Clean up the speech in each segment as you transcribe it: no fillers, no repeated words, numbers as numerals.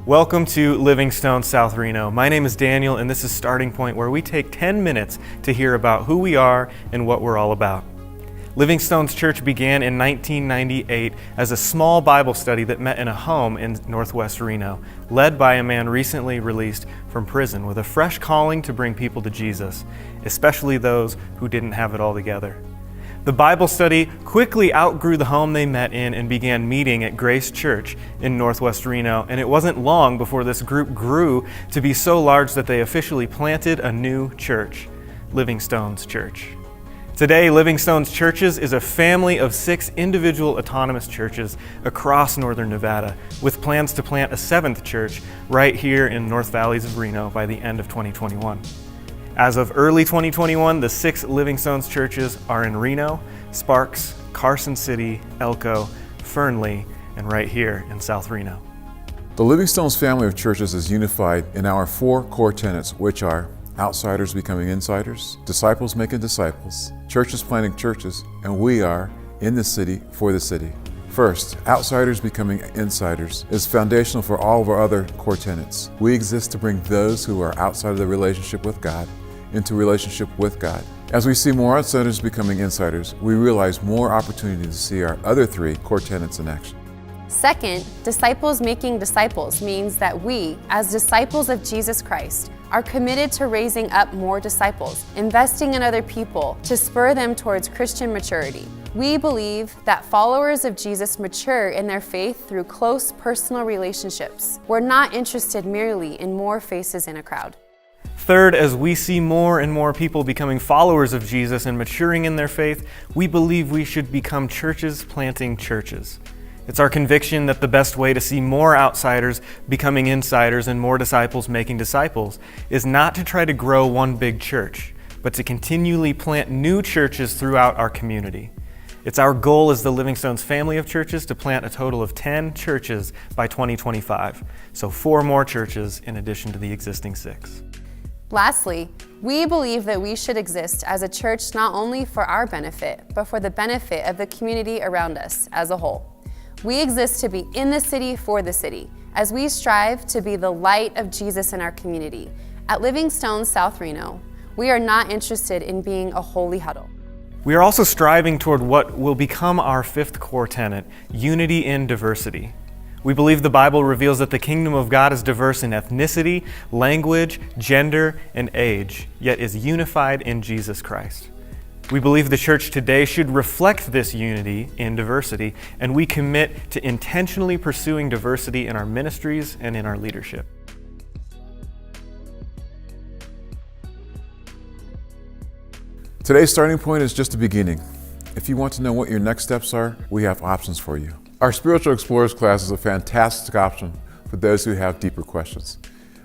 Welcome to Livingstone, South Reno. My name is Daniel, and this is Starting Point, where we take 10 minutes to hear about who we are and what we're all about. Livingstone's church began in 1998 as a small Bible study that met in a home in northwest Reno, led by a man recently released from prison with a fresh calling to bring people to Jesus, especially those who didn't have it all together. The Bible study quickly outgrew the home they met in and began meeting at Grace Church in northwest Reno, and it wasn't long before this group grew to be so large that they officially planted a new church, Livingstone's Church. Today, Livingstone's Churches is a family of 6 individual autonomous churches across northern Nevada, with plans to plant a 7th church right here in North Valleys of Reno by the end of 2021. As of early 2021, the 6 Livingstone's churches are in Reno, Sparks, Carson City, Elko, Fernley, and right here in South Reno. The Livingstone's family of churches is unified in our 4 core tenets, which are outsiders becoming insiders, disciples making disciples, churches planting churches, and we are in the city for the city. First, outsiders becoming insiders is foundational for all of our other core tenets. We exist to bring those who are outside of the relationship with God into relationship with God. As we see more outsiders becoming insiders, we realize more opportunity to see our other 3 core tenets in action. Second, disciples making disciples means that we, as disciples of Jesus Christ, are committed to raising up more disciples, investing in other people to spur them towards Christian maturity. We believe that followers of Jesus mature in their faith through close personal relationships. We're not interested merely in more faces in a crowd. Third, as we see more and more people becoming followers of Jesus and maturing in their faith, we believe we should become churches planting churches. It's our conviction that the best way to see more outsiders becoming insiders and more disciples making disciples is not to try to grow one big church, but to continually plant new churches throughout our community. It's our goal as the Livingstone's family of churches to plant a total of 10 churches by 2025, so 4 more churches in addition to the existing 6. Lastly, we believe that we should exist as a church not only for our benefit, but for the benefit of the community around us as a whole. We exist to be in the city for the city, as we strive to be the light of Jesus in our community. At Livingstone, South Reno, we are not interested in being a holy huddle. We are also striving toward what will become our 5th core tenet, unity in diversity. We believe the Bible reveals that the kingdom of God is diverse in ethnicity, language, gender, and age, yet is unified in Jesus Christ. We believe the church today should reflect this unity in diversity, and we commit to intentionally pursuing diversity in our ministries and in our leadership. Today's starting point is just the beginning. If you want to know what your next steps are, we have options for you. Our Spiritual Explorers class is a fantastic option for those who have deeper questions.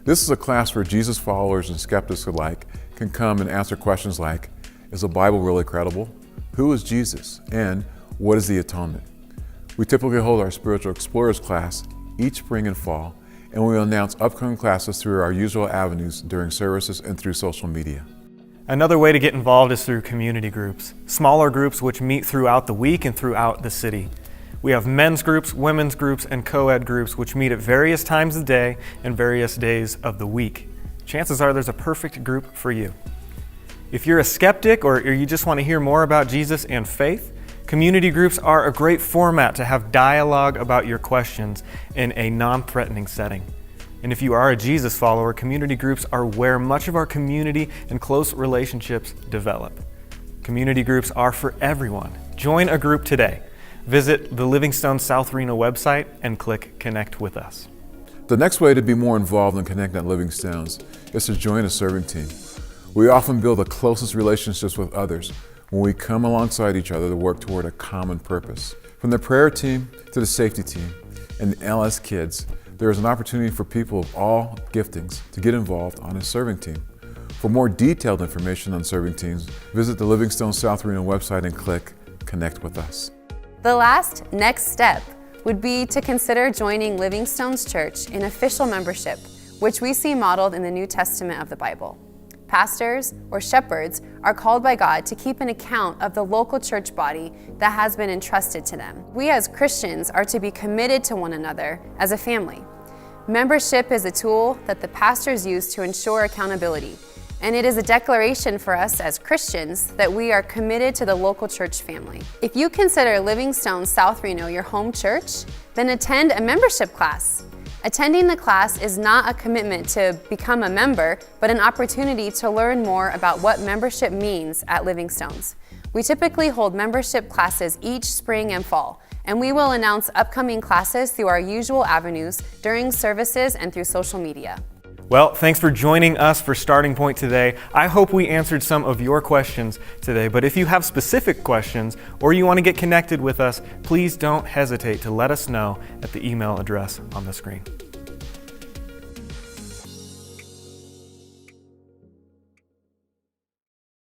This is a class where Jesus followers and skeptics alike can come and answer questions like, is the Bible really credible? Who is Jesus? And what is the atonement? We typically hold our Spiritual Explorers class each spring and fall, and we will announce upcoming classes through our usual avenues during services and through social media. Another way to get involved is through community groups, smaller groups which meet throughout the week and throughout the city. We have men's groups, women's groups, and co-ed groups which meet at various times of the day and various days of the week. Chances are there's a perfect group for you. If you're a skeptic or you just want to hear more about Jesus and faith, community groups are a great format to have dialogue about your questions in a non-threatening setting. And if you are a Jesus follower, community groups are where much of our community and close relationships develop. Community groups are for everyone. Join a group today. Visit the Livingstone South Reno website and click Connect with Us. The next way to be more involved and connect at Livingstone's is to join a serving team. We often build the closest relationships with others when we come alongside each other to work toward a common purpose. From the prayer team to the safety team and the LS kids, there is an opportunity for people of all giftings to get involved on a serving team. For more detailed information on serving teams, visit the Livingstone South Reno website and click Connect with Us. The last next step would be to consider joining Livingstone's Church in official membership, which we see modeled in the New Testament of the Bible. Pastors or shepherds are called by God to keep an account of the local church body that has been entrusted to them. We as Christians are to be committed to one another as a family. Membership is a tool that the pastors use to ensure accountability, and it is a declaration for us as Christians that we are committed to the local church family. If you consider Livingstone South Reno your home church, then attend a membership class. Attending the class is not a commitment to become a member, but an opportunity to learn more about what membership means at Livingstone's. We typically hold membership classes each spring and fall, and we will announce upcoming classes through our usual avenues during services and through social media. Well, thanks for joining us for Starting Point today. I hope we answered some of your questions today, but if you have specific questions or you want to get connected with us, please don't hesitate to let us know at the email address on the screen.